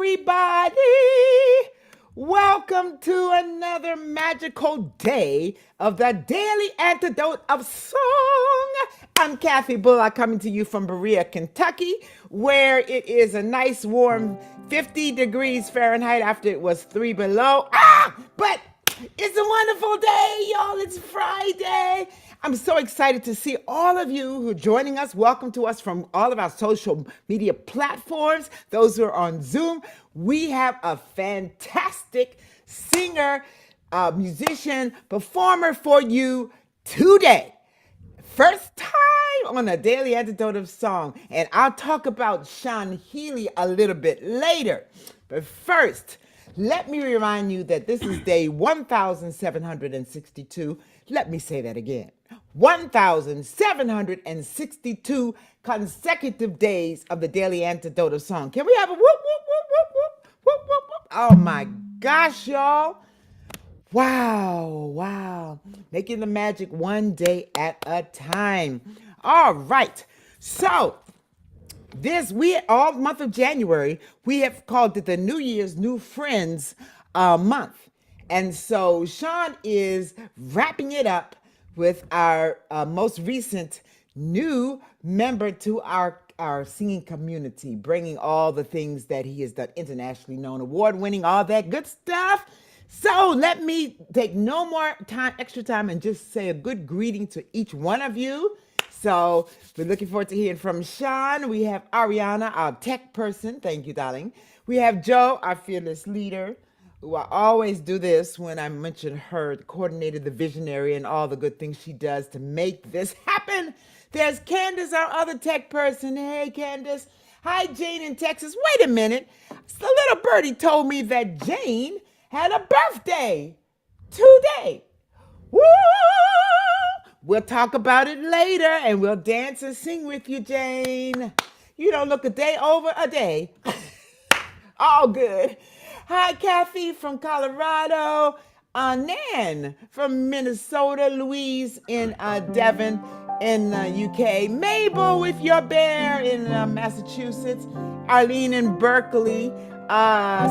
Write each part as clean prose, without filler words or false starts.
everybody. Welcome to another magical day of the Daily Antidote of Song. I'm Kathy Bullock coming to you from Berea, Kentucky, where it is a nice warm 50 degrees Fahrenheit after it was 3 below. But it's a wonderful day, y'all. It's Friday. I'm so excited to see all of you who are joining us. Welcome to us from all of our social media platforms. Those who are on Zoom. We have a fantastic singer, musician, performer for you today. First time on a Daily Antidote of Song. And I'll talk about Seán Heely a little bit later. But first, let me remind you that this is day 1762. Let me say that again. 1762 consecutive days of the Daily Antidote of Song. Can we have a whoop, whoop, whoop, whoop, whoop, whoop, whoop, whoop? Oh my gosh, y'all. Wow. Making the magic one day at a time. All right. So, all month of January, we have called it the New Year's New Friends month. And so Seán is wrapping it up with our most recent new member to our singing community, bringing all the things that he has done, internationally known, award-winning, all that good stuff. So let me take no more extra time and just say a good greeting to each one of you. So we're looking forward to hearing from Seán. We have Ariana, our tech person. Thank you, darling. We have Joe, our fearless leader, who I always do this when I mention her, coordinated, the visionary, and all the good things she does to make this happen. There's Candace, our other tech person. Hey, Candace. Hi, Jane in Texas. Wait a minute. The little birdie told me that Jane had a birthday today. Woo! We'll talk about it later, and we'll dance and sing with you, Jane. You don't look a day over a day. All good. Hi, Kathy from Colorado. Nan from Minnesota. Louise in Devon in UK. Mabel with your bear in Massachusetts. Arlene in Berkeley.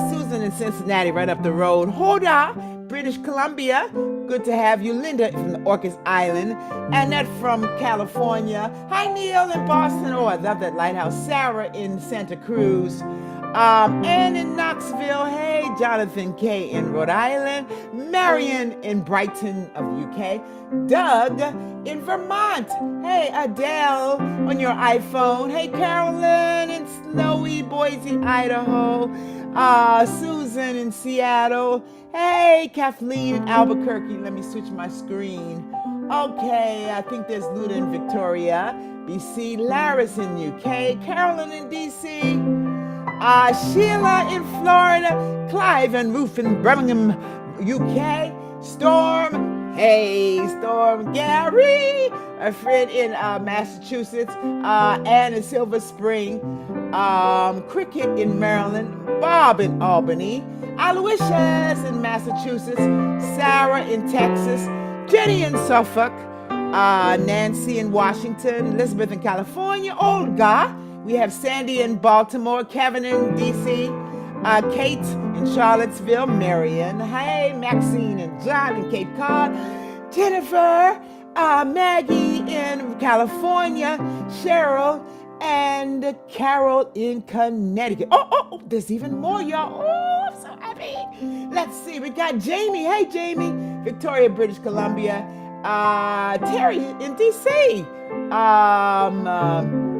Susan in Cincinnati, right up the road. Hoda, British Columbia. Good to have you. Linda from the Orcas Island. Annette from California. Hi, Neil in Boston. Oh, I love that lighthouse. Sarah in Santa Cruz. Anne in Knoxville. Hey, Jonathan K. in Rhode Island. Marion in Brighton of UK. Doug in Vermont. Hey, Adele on your iPhone. Hey, Carolyn in snowy Boise, Idaho. Susan in Seattle. Hey, Kathleen in Albuquerque. Let me switch my screen. Okay, I think there's Luda in Victoria, BC. Laris in UK. Carolyn in DC. Sheila in Florida. Clive and Ruth in Birmingham, UK. Storm. Hey, Storm. Gary. A friend in Massachusetts. Anne in Silver Spring. Cricket in Maryland. Bob in Albany. Aloysius in Massachusetts. Sarah in Texas. Jenny in Suffolk. Nancy in Washington. Elizabeth in California. Olga. We have Sandy in Baltimore, Kevin in D.C., Kate in Charlottesville, Marion. Hey, Maxine and John in Cape Cod. Jennifer, Maggie in California, Cheryl and Carol in Connecticut. Oh, there's even more, y'all. Oh, I'm so happy. Let's see, we got Jamie. Hey, Jamie, Victoria, British Columbia. Terry in D.C.,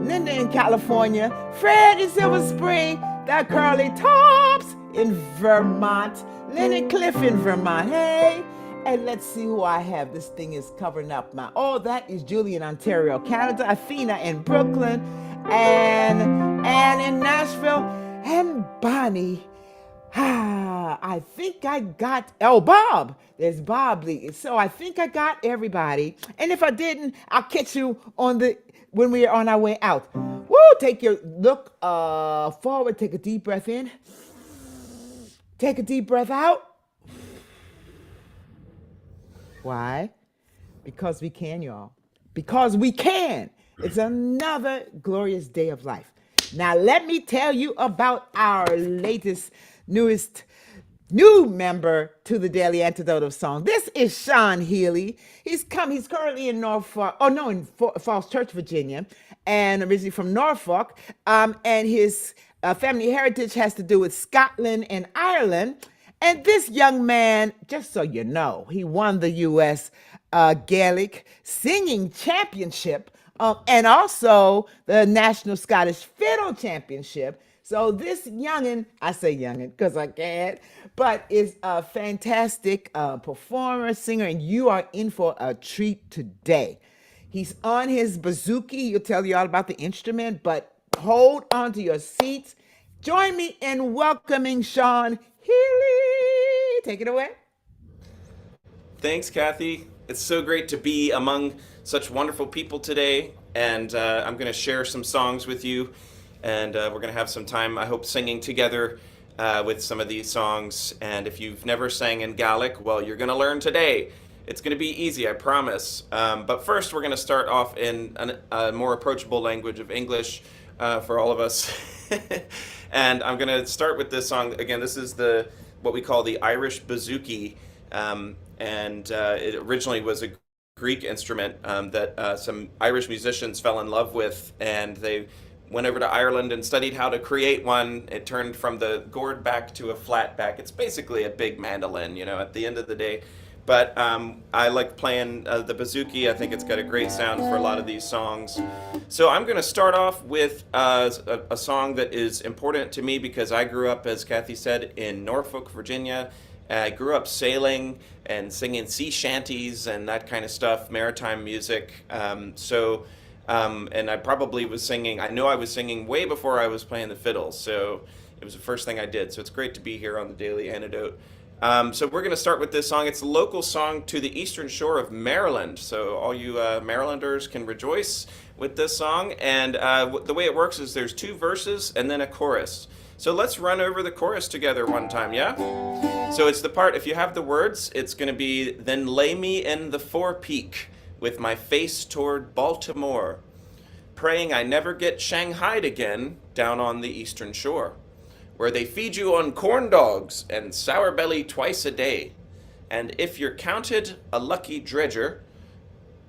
Linda in California, Fred in Silver Spring, that Curly Tops in Vermont, Lenny Cliff in Vermont, hey, and let's see who I have. This thing is covering up that is Julie in Ontario, Canada, Athena in Brooklyn, and Anne in Nashville, and Bonnie. I think I got, Bob. There's Bob Lee. So I think I got everybody. And if I didn't, I'll catch you when we are on our way out. Woo, take your look forward. Take a deep breath in. Take a deep breath out. Why? Because we can, y'all. Because we can. It's another glorious day of life. Now, let me tell you about our newest new member to the Daily Antidote of Song. This is Seán Heely. He's currently in Falls Church, Virginia, and originally from Norfolk. And his family heritage has to do with Scotland and Ireland. And this young man, just so you know, he won the U.S. Gaelic Singing Championship and also the National Scottish Fiddle Championship. So this youngin', I say youngin' because I can, but is a fantastic performer, singer, and you are in for a treat today. He's on his bouzouki. He'll tell you all about the instrument, but hold on to your seats. Join me in welcoming Seán Heely. Take it away. Thanks, Kathy. It's so great to be among such wonderful people today, and I'm going to share some songs with you, and we're going to have some time, I hope, singing together with some of these songs. And if you've never sang in Gaelic, well, you're going to learn today. It's going to be easy, I promise. But first, we're going to start off in a more approachable language of English for all of us. And I'm going to start with this song. Again, this is what we call the Irish bouzouki. And it originally was a Greek instrument that some Irish musicians fell in love with, and they went over to Ireland and studied how to create one. It turned from the gourd back to a flat back. It's basically a big mandolin, at the end of the day. But I like playing the bouzouki. I think it's got a great sound for a lot of these songs. So I'm going to start off with a song that is important to me because I grew up, as Kathy said, in Norfolk, Virginia. I grew up sailing and singing sea shanties and that kind of stuff, maritime music. And I probably was singing, I know I was singing way before I was playing the fiddle. So it was the first thing I did. So it's great to be here on the Daily Antidote. So we're going to start with this song. It's a local song to the eastern shore of Maryland. So all you Marylanders can rejoice with this song. And the way it works is there's 2 verses and then a chorus. So let's run over the chorus together one time, yeah? So it's the part, if you have the words, it's going to be, then lay me in the forepeak with my face toward Baltimore, praying I never get shanghaied again down on the eastern shore, where they feed you on corn dogs and sour belly twice a day. And if you're counted a lucky dredger,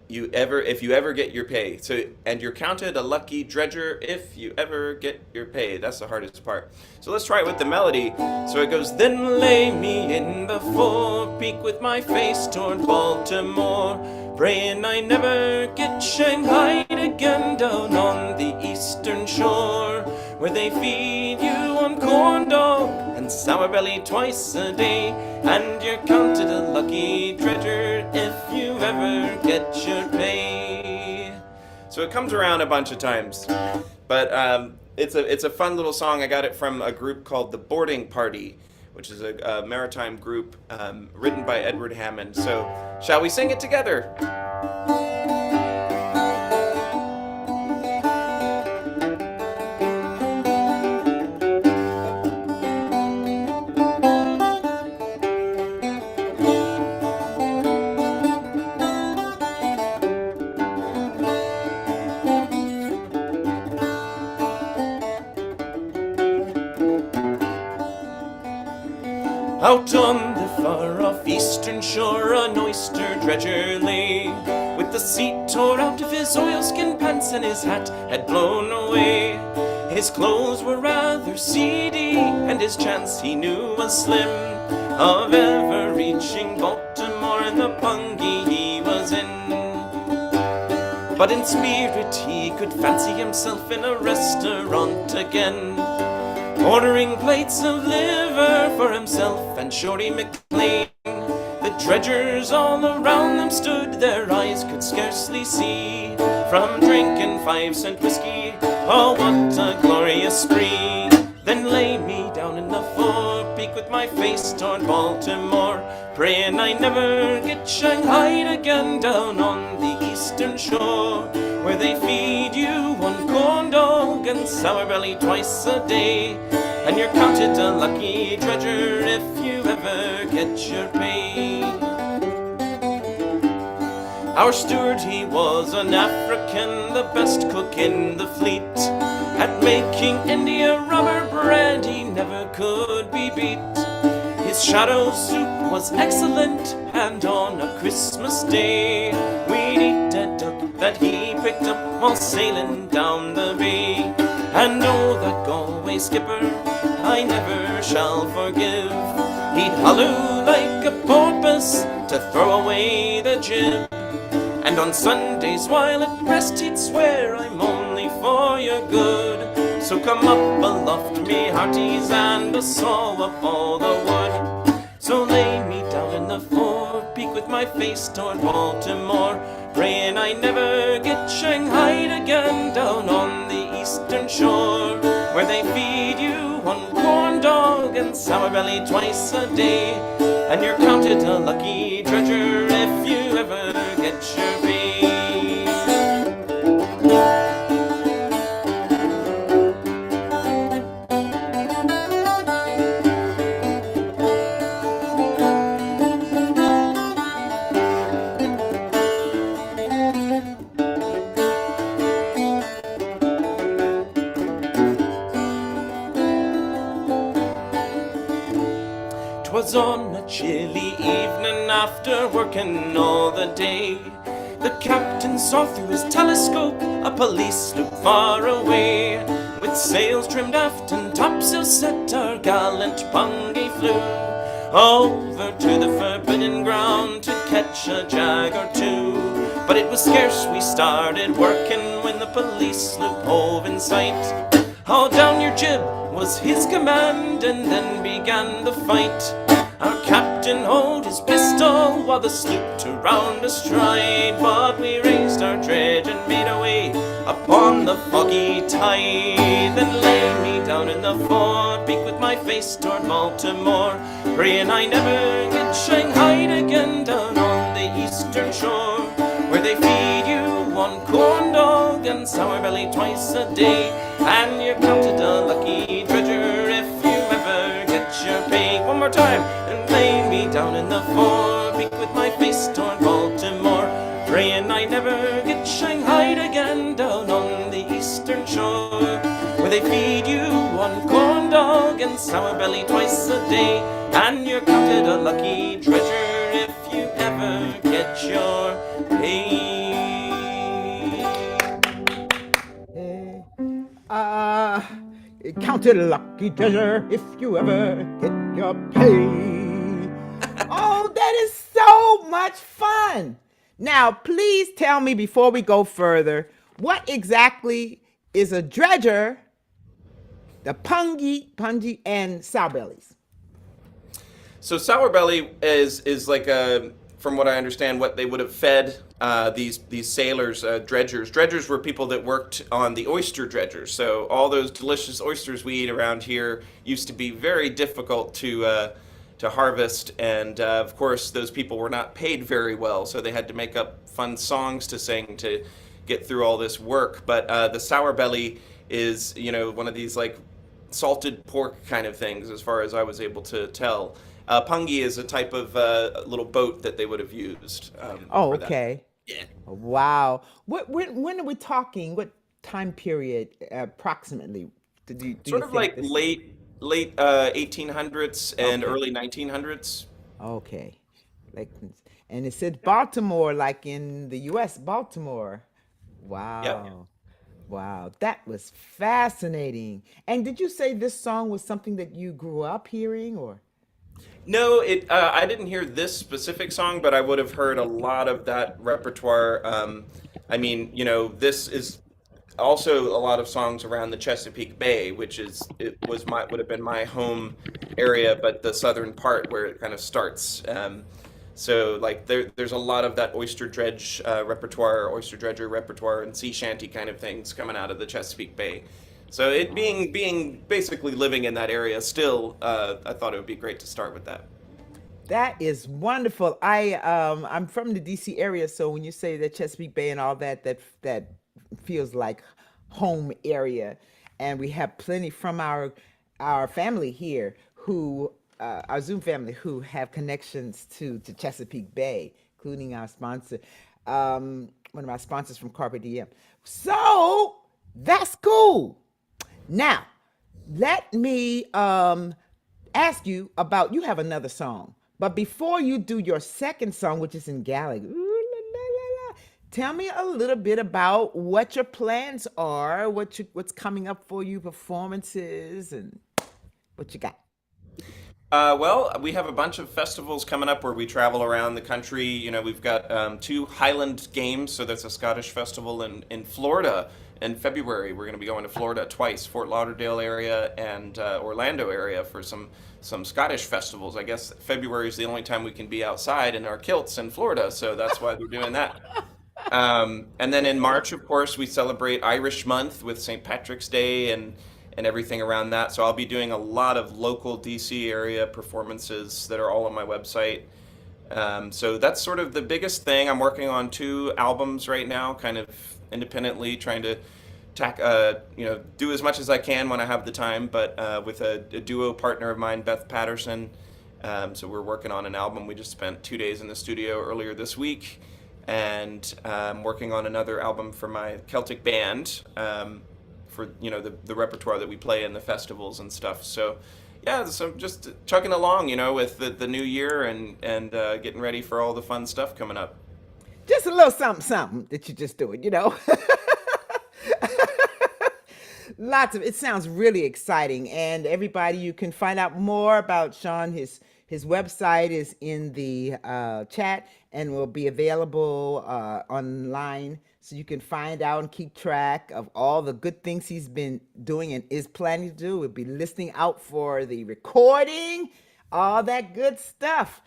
if you ever get your pay. And you're counted a lucky dredger if you ever get your pay. That's the hardest part. So let's try it with the melody. So it goes, then lay me in the forepeak with my face toward Baltimore, praying I never get shanghaied again down on the eastern shore, where they feed you on corn dog and sour belly twice a day, and you're counted a lucky dredger if you ever get your pay. So it comes around a bunch of times, but it's a fun little song. I got it from a group called The Boarding Party, which is a maritime group written by Edward Hammond. So shall we sing it together? Out on the far-off eastern shore, an oyster dredger lay, with the seat tore out of his oilskin pants and his hat had blown away. His clothes were rather seedy, and his chance he knew was slim of ever reaching Baltimore in the pungy he was in. But in spirit he could fancy himself in a restaurant again, ordering plates of liver for himself and Shorty McLean. The dredgers all around them stood, their eyes could scarcely see, from drinking 5-cent whiskey. Oh, what a glorious spree! Then lay me down in the forepeak with my face toward Baltimore, praying I never get shanghaied again down on the eastern shore, where they feed you on corn dog and sour belly twice a day, and you're counted a lucky dredger if you ever get your pay. Our steward, he was an African, the best cook in the fleet. At making India rubber brandy never could be beat. His shadow soup was excellent, and on a Christmas day we'd eat a duck that he picked up while sailing down the bay. And oh, that Galway skipper I never shall forgive. He'd halloo like a porpoise to throw away the jib. And on Sundays while at rest he'd swear, I'm only for your good. So come up aloft, me hearties, and we'll saw up all the wood. So lay me down in the forepeak with my face toward Baltimore, praying I never get shanghaied again down on the eastern shore, where they feed you one corn dog and sour belly twice a day, and you're counted a lucky dredger if you ever get your pay. 'Twas on a chilly evening after working all the day, the captain saw through his telescope a police sloop far away. With sails trimmed aft and topsail set, our gallant pungy flew over to the forbidden ground to catch a jag or two. But it was scarce we started working when the police sloop hove in sight. Haul down your jib was his command, and then began the fight. Our captain held his pistol while the sloop to round astride, but we raised our dredge and made away upon the foggy tide. Then lay me down in the forepeak with my face toward Baltimore, praying I never get shanghaied again down on the eastern shore, where they feed you one corn dog and sour belly twice a day, and you're counted a lucky dredger if you ever get your pay. One more time. And lay me down in the forepeak with my face toward Baltimore, praying I never get shanghaied again down on the eastern shore, where they feed you one corn dog and sour belly twice a day, and you're counted a lucky dredger if you ever get your pay. Counted a lucky treasure if you ever get your pay. Oh, that is so much fun. Now, please tell me before we go further, what exactly is a dredger, the pungy, and sour bellies? So sour belly is like a, from what I understand, what they would have fed these sailors, dredgers. Dredgers were people that worked on the oyster dredgers. So all those delicious oysters we eat around here used to be very difficult to harvest, and of course those people were not paid very well, so they had to make up fun songs to sing to get through all this work. But the sour belly is, one of these like salted pork kind of things, as far as I was able to tell. Pungi is a type of little boat that they would have used. Oh, for that. okay. Yeah. Wow. When are we talking? What time period approximately? Do you Sort of think like this? late 1800s and Okay. early 1900s. Okay. Like, and it said Baltimore, like in the U.S., Baltimore. Yep. Wow. Wow. That was fascinating. And did you say this song was something that you grew up hearing, or? No, I didn't hear this specific song, but I would have heard a lot of that repertoire. I mean, this is also a lot of songs around the Chesapeake Bay, which would have been my home area, but the southern part where it kind of starts. So like there's a lot of that oyster dredge repertoire, oyster dredger repertoire, and sea shanty kind of things coming out of the Chesapeake Bay. So it being basically living in that area still, I thought it would be great to start with that. That is wonderful. I'm from the DC area, so when you say the Chesapeake Bay and all that, that feels like home area. And we have plenty from our family here who our Zoom family who have connections to Chesapeake Bay, including our sponsor, one of our sponsors from Carpe Diem. So that's cool. Now, let me ask you about, you have another song, but before you do your second song, which is in Gaelic, ooh, la, la, la, la, tell me a little bit about what your plans are, what's coming up for you, performances, and what you got. Well, we have a bunch of festivals coming up where we travel around the country. You know, we've got two Highland Games, so that's a Scottish festival in Florida in February. We're going to be going to Florida twice, Fort Lauderdale area and Orlando area for some Scottish festivals. I guess February is the only time we can be outside in our kilts in Florida, so that's why we're doing that. And then in March, of course, we celebrate Irish Month with St. Patrick's Day and everything around that. So I'll be doing a lot of local DC area performances that are all on my website. So that's sort of the biggest thing. I'm working on two albums right now, kind of independently, trying to do as much as I can when I have the time, but with a duo partner of mine, Beth Patterson. So we're working on an album. We just spent 2 days in the studio earlier this week, and working on another album for my Celtic band, for the repertoire that we play in the festivals and stuff. So yeah, so just chugging along, with the new year and getting ready for all the fun stuff coming up. Just a little something, something that you're just doing. Lots of it sounds really exciting, and everybody, you can find out more about Seán. His website is in the chat and will be available online, so you can find out and keep track of all the good things he's been doing and is planning to do. We'll be listening out for the recording, all that good stuff.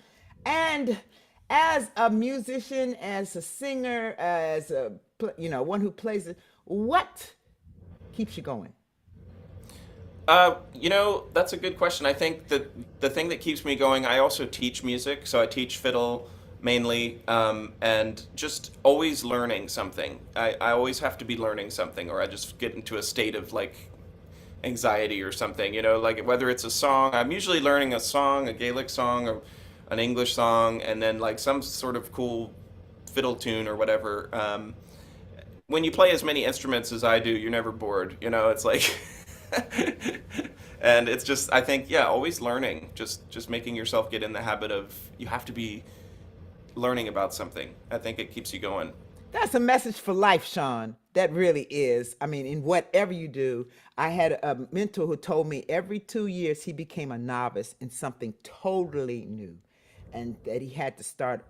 And as a musician, as a singer, as a one who plays it, what keeps you going? That's a good question. I think that the thing that keeps me going, I also teach music, so I teach fiddle mainly, and just always learning something. I always have to be learning something, or I just get into a state of like anxiety or something, like whether it's a song, I'm usually learning a song, a Gaelic song or an English song, and then like some sort of cool fiddle tune or whatever. When you play as many instruments as I do, you're never bored. It's like, and it's just, I think, yeah, always learning, just making yourself get in the habit of, you have to be learning about something. I think it keeps you going. That's a message for life, Seán. That really is. I mean, in whatever you do, I had a mentor who told me every 2 years he became a novice in something totally new, and that he had to start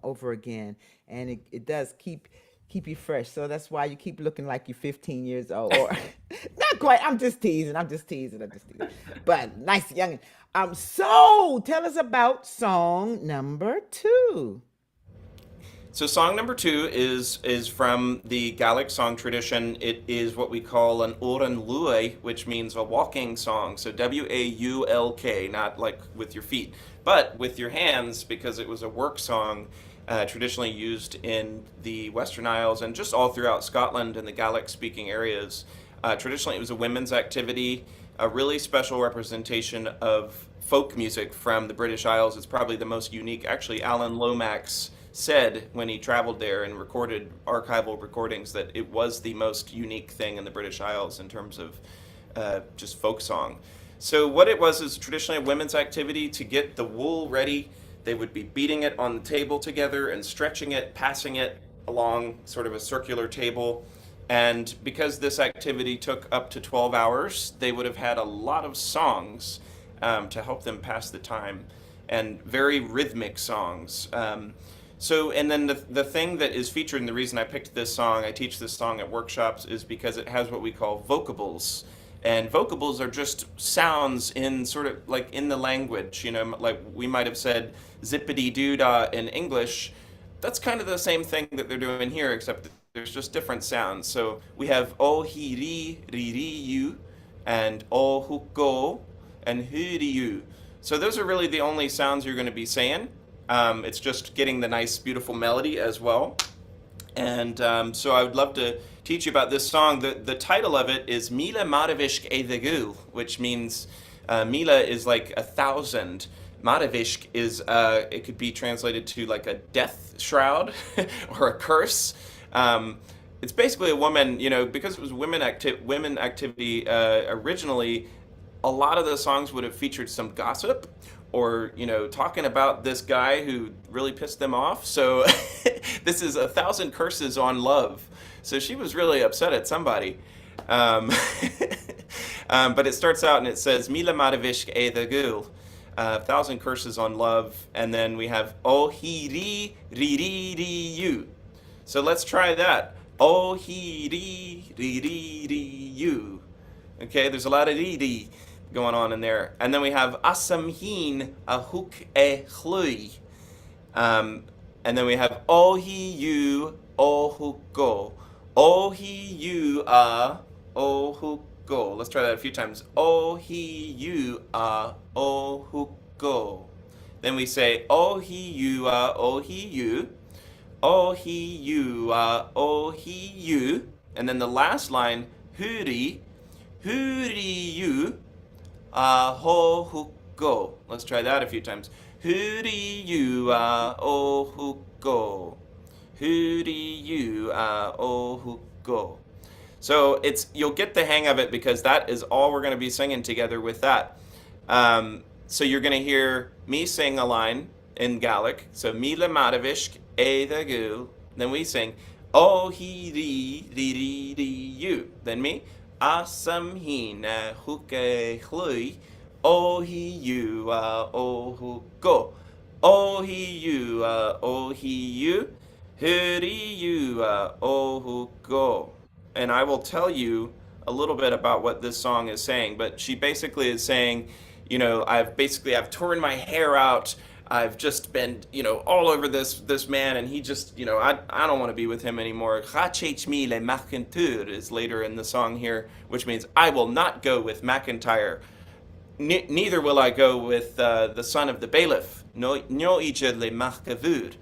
over again. And it does keep you fresh. So that's why you keep looking like you're 15 years old. Or not quite. I'm just teasing. But nice youngin. So tell us about song number two. So song number two is from the Gaelic song tradition. It is what we call an Oran Lue, which means a walking song. So Waulk, not like with your feet, but with your hands, because it was a work song traditionally used in the Western Isles and just all throughout Scotland and the Gaelic speaking areas. Traditionally, it was a women's activity, a really special representation of folk music from the British Isles. It's probably the most unique. Actually, Alan Lomax said when he traveled there and recorded archival recordings that it was the most unique thing in the British Isles in terms of just folk song. So what it was is traditionally a women's activity to get the wool ready. They would be beating it on the table together and stretching it, passing it along sort of a circular table. And because this activity took up to 12 hours, they would have had a lot of songs to help them pass the time, and very rhythmic songs. And then the thing that is featured, and the reason I picked this song, I teach this song at workshops, is because it has what we call vocables. And vocables are just sounds in sort of like in the language, like we might have said zippity doo dah in English. That's kind of the same thing that they're doing here, except that there's just different sounds. So we have o hi ri you, and o hu go, and hu ri you. So those are really the only sounds you're going to be saying. It's just getting the nice, beautiful melody as well. And so I would love to teach you about this song. The title of it is Mìle Marbhaisg the Ghaol, which means Mìle is like 1,000. Marbhaisg is, it could be translated to like a death shroud or a curse. it's basically a woman, because it was women activity originally. A lot of the songs would have featured some gossip or, talking about this guy who really pissed them off. So this is 1,000 curses on love. So she was really upset at somebody. But it starts out and it says, Mìle Marbhaisg the Ghaol, 1,000 curses on love. And then we have, O he ri ri ri ri you. So let's try that. O he ri ri ri ri you. Okay, there's a lot of ri ri going on in there. And then we have Asamhin ahuk e chlui. And then we have O he you o hu go. O he you o hu go. Let's try that a few times. O he you o hu go. Then we say O he you o he you. O he you o he you. And then the last line, huri you ho hu go. Let's try that a few times. Huri you o hu go. Huri you o hu go. So you'll get the hang of it because that is all we're going to be singing together with that. So you're going to hear me sing a line in Gaelic. So Mìle Marbhaisg the Ghaol. Then we sing O he ri ri ri ri you. Then me Asamhin ahuk e chlui. O he you o hu go. O he you o he you. Huri you o hu go. And I will tell you a little bit about what this song is saying, but she basically is saying, I've torn my hair out. I've just been, all over this man, and he just, I don't want to be with him anymore. Chachech Mìle Marbhaisg is later in the song here, which means I will not go with McIntyre. Neither will I go with the son of the bailiff. No ije le Marbhaisg.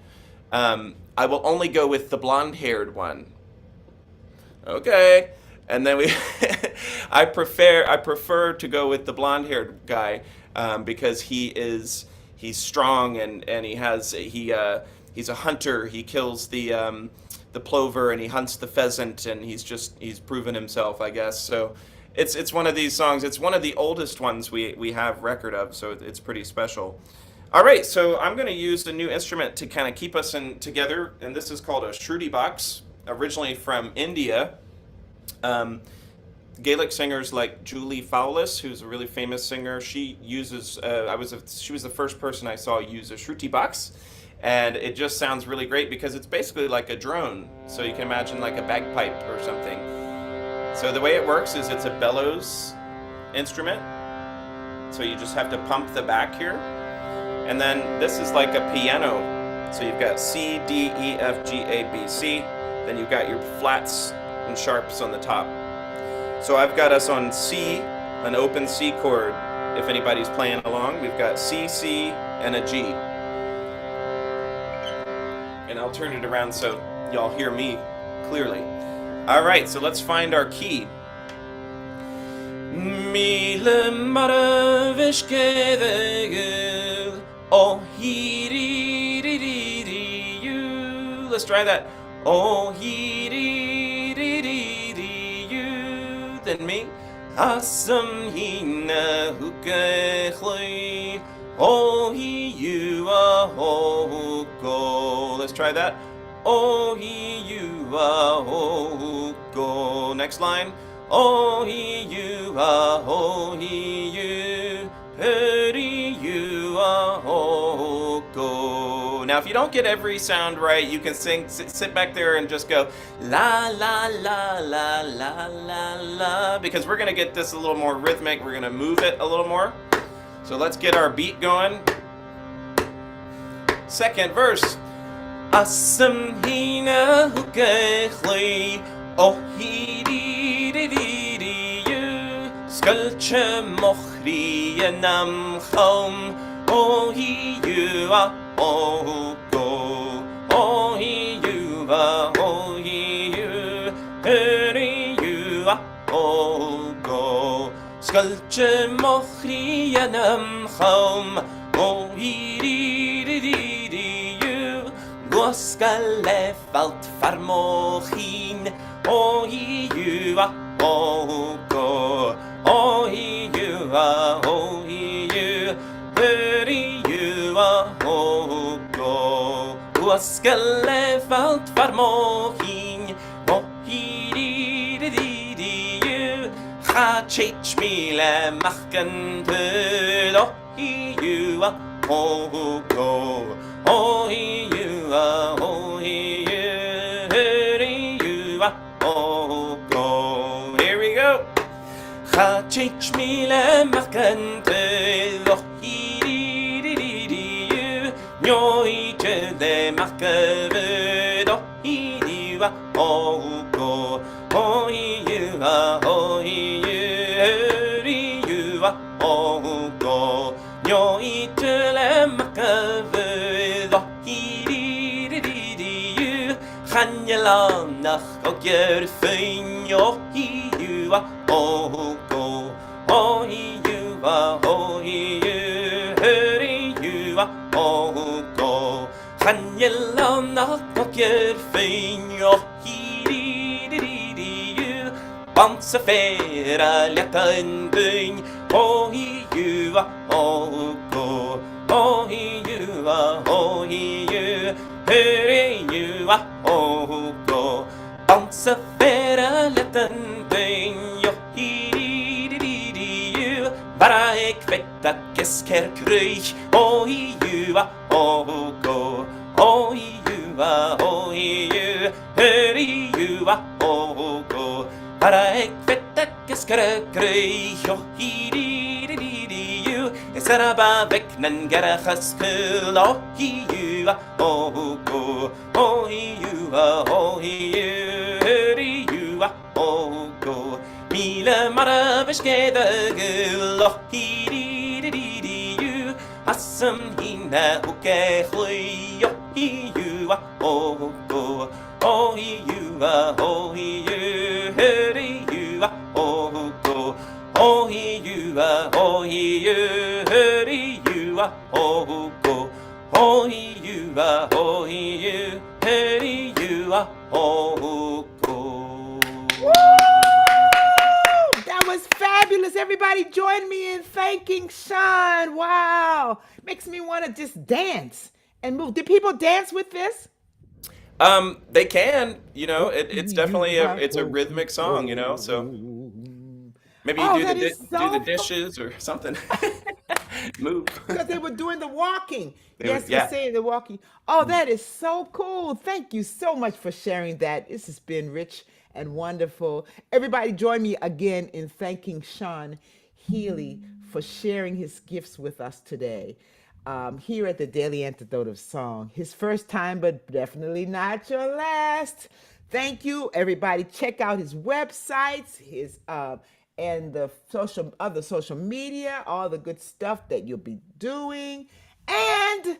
I will only go with the blonde-haired one. Okay. And then I prefer to go with the blonde-haired guy because he's strong and he's a hunter. He kills the plover and he hunts the pheasant, and he's proven himself, I guess. So it's one of these songs. It's one of the oldest ones we have record of, so it's pretty special. All right, so I'm going to use a new instrument to kind of keep us together, and this is called a shruti box, originally from India. Gaelic singers like Julie Fowlis, who's a really famous singer, she uses. She was the first person I saw use a shruti box, and it just sounds really great because it's basically like a drone. So you can imagine like a bagpipe or something. So the way it works is it's a bellows instrument. So you just have to pump the back here. And then this is like a piano. So you've got C, D, E, F, G, A, B, C. Then you've got your flats and sharps on the top. So I've got us on C, an open C chord. If anybody's playing along, we've got C, C, and a G. And I'll turn it around so y'all hear me clearly. All right, so let's find our key. Mìle Marbhaisg the Ghaol. Oh, he ri ri ri ri you. Let's try that. Oh, he ri ri ri ri you. Then me. Asamhin ahuk e chlui. Oh, he you ho go. Let's try that. Oh, he you ho go. Next line. Oh, he you oh, he you. Hurry you ho go. Now, if you don't get every sound right, you can sit back there and just go la la la la la la la, because we're gonna get this a little more rhythmic. We're gonna move it a little more. So let's get our beat going. Second verse. Asamhin ahuk e chlui. Oh, he di di di di you. Skulche mochri enam chom. Oh, he you oh go. Oh, he you oh, he you. Hurry you oh go. Skulche mochri enam chom. Oh, he di di di di you. Goskale falt farmochin. おいうはおうこおいうはおいうふりゆはおうこUaskelle falt farmohin Mohirididiu Chachich Mìle Marbhaisg Ohiua Ohuko Ohiua Ohiua Ohuko Here we go Chachich Mìle Marbhaisg Ohirididiu Nhoi de Marbhaisg Ohiua Ohuko Ohiua Ohiua Ohuko Nhoi de Marbhaisg Ohirididiu Chanyalanach Ogyrfyn Ohiua Ohuko Ohiua Ohiua Ohuko Chanyalanach Ogyrfyn Ohidididiu Bansafera Letan Byn Ohiua Ohuko Ohiua Ohiua Ohuko Bansafera Letan Byn Ohidididiu Bara ik vet at kesker krych Ohiua Ohuko Ohiua Ohiua Heriua Ohuko Bara ik vet at kesker krych Ohidididiu Esaraba veknan garachaskel Ohiua Ohuko Ohiua Ohiua Heriua Ohuko Mìle Marbhaisg Ghaol Ohidididiu Asam hina ukechlui Ohiua Ohuko Ohiua Ohiua Heriua Ohuko Ohiua Ohiua Heriua Ohuko Ohiua Ohiua Heriua Ohuko That was fabulous. Everybody join me in thanking Seán. Wow. Makes me want to just dance and move. Did people dance with this? They can, it's definitely it's a rhythmic song, so maybe you Oh, do that is do so the dishes or something. Move. because they were doing the walking. Yes, yeah. you're saying the walking. Oh, that is so cool. Thank you so much for sharing that. This has been rich and wonderful. Everybody join me again in thanking Seán Heely for sharing his gifts with us today. Here at the Daily Antidote of Song. His first time, but definitely not your last. Thank you, everybody. Check out his websites, his and the other social media, all the good stuff that you'll be doing. And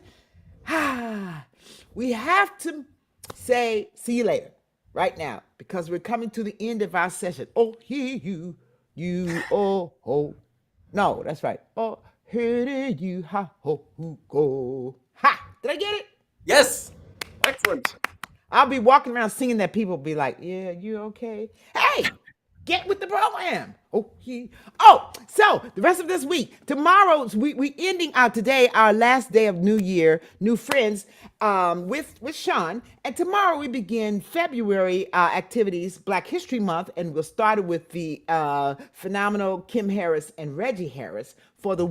we have to say see you later right now because we're coming to the end of our session. Oh, you, oh. No, that's right. Oh, here you ha ho ho go. Ha! Did I get it? Yes. Excellent. I'll be walking around singing that people be like, yeah, you okay? Hey, get with the program. So the rest of this week, tomorrow, we ending out today, our last day of New Year, new friends, with Seán. And tomorrow we begin February activities, Black History Month, and we'll start it with the phenomenal Kim Harris and Reggie Harris for the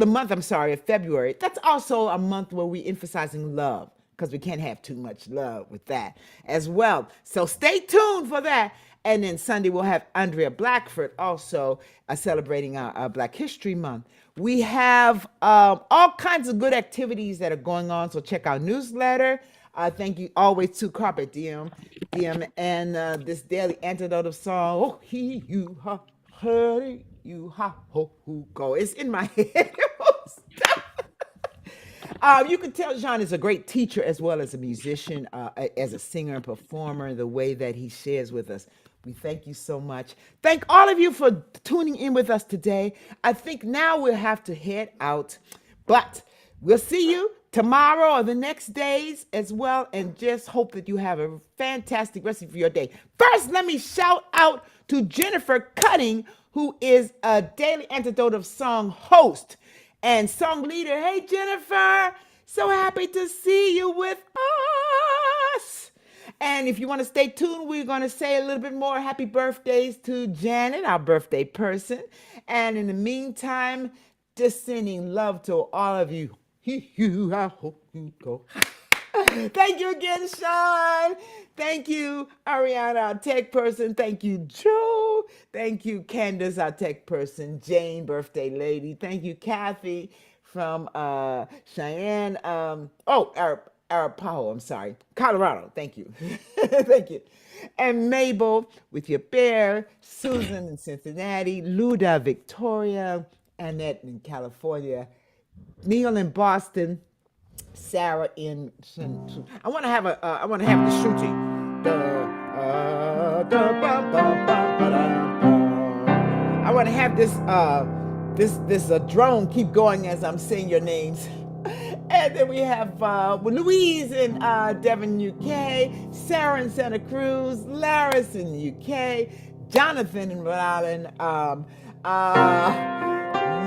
month, of February. That's also a month where we're emphasizing love, because we can't have too much love with that as well. So stay tuned for that. And then Sunday, we'll have Andrea Blackford also celebrating our Black History Month. We have all kinds of good activities that are going on, so check our newsletter. Thank you always to Carpet Diem, and this Daily Antidote of Song. Oh, he, you, ha, hurry, you, ha, ho, who, go. It's in my head. You can tell Seán is a great teacher as well as a musician, as a singer and performer, the way that he shares with us. We thank you so much. Thank all of you for tuning in with us today. I think now we'll have to head out, but we'll see you tomorrow or the next days as well, and just hope that you have a fantastic rest of your day. First, let me shout out to Jennifer Cutting, who is a Daily Antidote of Song host and song leader. Hey, Jennifer, so happy to see you with us. And if you want to stay tuned, we're going to say a little bit more happy birthdays to Janet, our birthday person. And in the meantime, just sending love to all of you. I hope you go. Thank you again, Sean. Thank you, Ariana, our tech person. Thank you, Joe. Thank you, Candace, our tech person. Jane, birthday lady. Thank you, Kathy from Cheyenne. Arapaho, I'm sorry. Colorado. Thank you. Thank you. And Mabel with your bear. Susan in Cincinnati. Luda, Victoria. Annette in California. Neil in Boston. Sarah in. I want to have the shruti. I want to have this drone keep going as I'm saying your names. And then we have Louise in Devon, UK, Sarah in Santa Cruz, Laris in the UK, Jonathan in Rhode Island,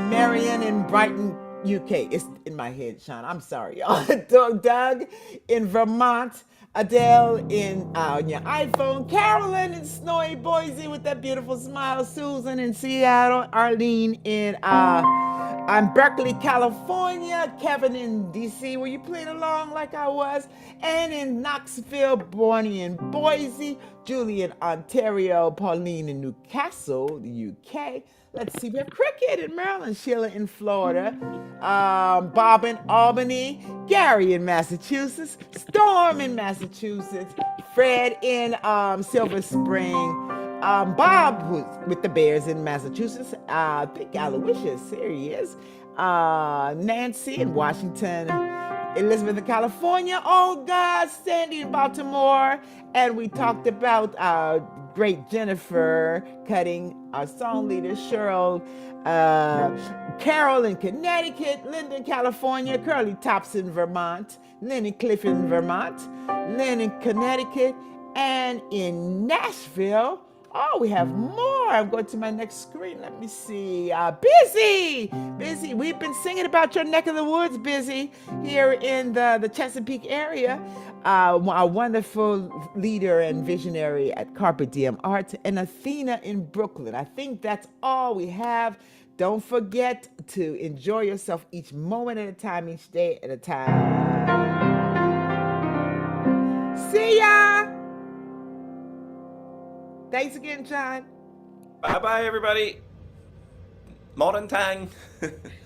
Marion in Brighton, UK. It's in my head, Sean. I'm sorry, y'all. Doug in Vermont, Adele in on your iPhone, Carolyn in snowy Boise with that beautiful smile, Susan in Seattle, Arlene in Berkeley, California, Kevin in DC, were you playing along like I was, and in Knoxville, Bonnie in Boise, Julie in Ontario, Pauline in Newcastle, the UK. Let's see, we have Cricket in Maryland, Sheila in Florida, Bob in Albany, Gary in Massachusetts, Storm in Massachusetts, Fred in Silver Spring, Bob who's with the Bears in Massachusetts, I think Aloysius, here he is, Nancy in Washington, Elizabeth in California, Olga, Sandy in Baltimore, and we talked about great Jennifer Cutting, our song leader, Cheryl, Carol in Connecticut, Linda in California, Curly Tops in Vermont, Lynn and Cliff in Vermont, Lynn in Connecticut, and in Nashville. Oh, we have more. I'm going to my next screen. Let me see. Busy. We've been singing about your neck of the woods, Busy, here in the Chesapeake area. Our wonderful leader and visionary at Carpe Diem Art, and Athena in Brooklyn. I think that's all we have. Don't forget to enjoy yourself each moment at a time, each day at a time. See ya! Thanks again, John. Bye-bye, everybody. Modern Tang.